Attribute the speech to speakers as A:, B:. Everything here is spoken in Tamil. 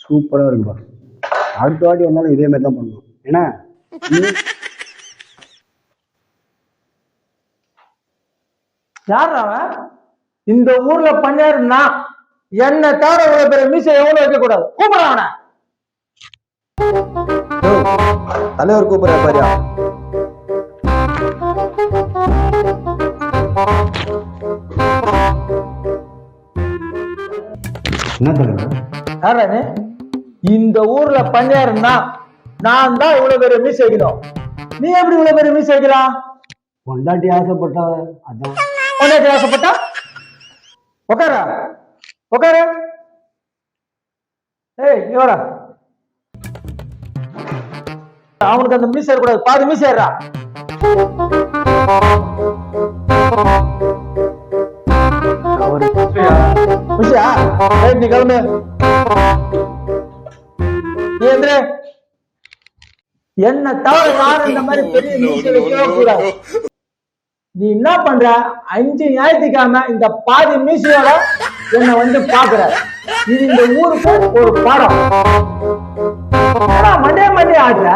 A: சூப்பரா இருக்குப்பா. அடுத்த வாட்டி வந்தாலும் இதே மாதிரி தான் பண்ணணும். ஏன்னா
B: யார் அவன்? இந்த ஊர்ல பண்ணாருன்னா என்ன தவிர இவ்வளவு பெரிய மீசை எவ்வளவு வைக்க கூடாது. கூப்பிட அவனை.
A: தலைவர் கூப்பிடுற பாரியா. என்ன தலைவர்?
B: யாரானு? இந்த ஊர்ல பண்ணியாருன்னா நான் தான் இவ்வளவு பெரிய மீசை வைக்கணும். நீ எப்படி இவ்வளவு பெரிய மீசை வைக்கலாம்?
A: பொண்டாட்டி ஆசைப்பட்டா அதான்.
B: பொண்டாட்டி ஆசைப்பட்டா உட்கார உட்கார. ஏய் இவரா, அவனுக்கு அந்த மீசை கூடாது. பாதி மீசை ஏறா. விஷயா நீ கிளம்பு. என்ன தவிர யாரும் இந்த மாதிரி பெரிய மீசை வைக்கவே கூடாது. நீ என்ன பண்ற? 5 ஞாயிற்றுக்கிழமை இந்த பாதி மீசையோட என்ன வந்து பாக்குற. இது இந்த ஊருக்கு ஒரு பாடம். மண்டே ஆடுற.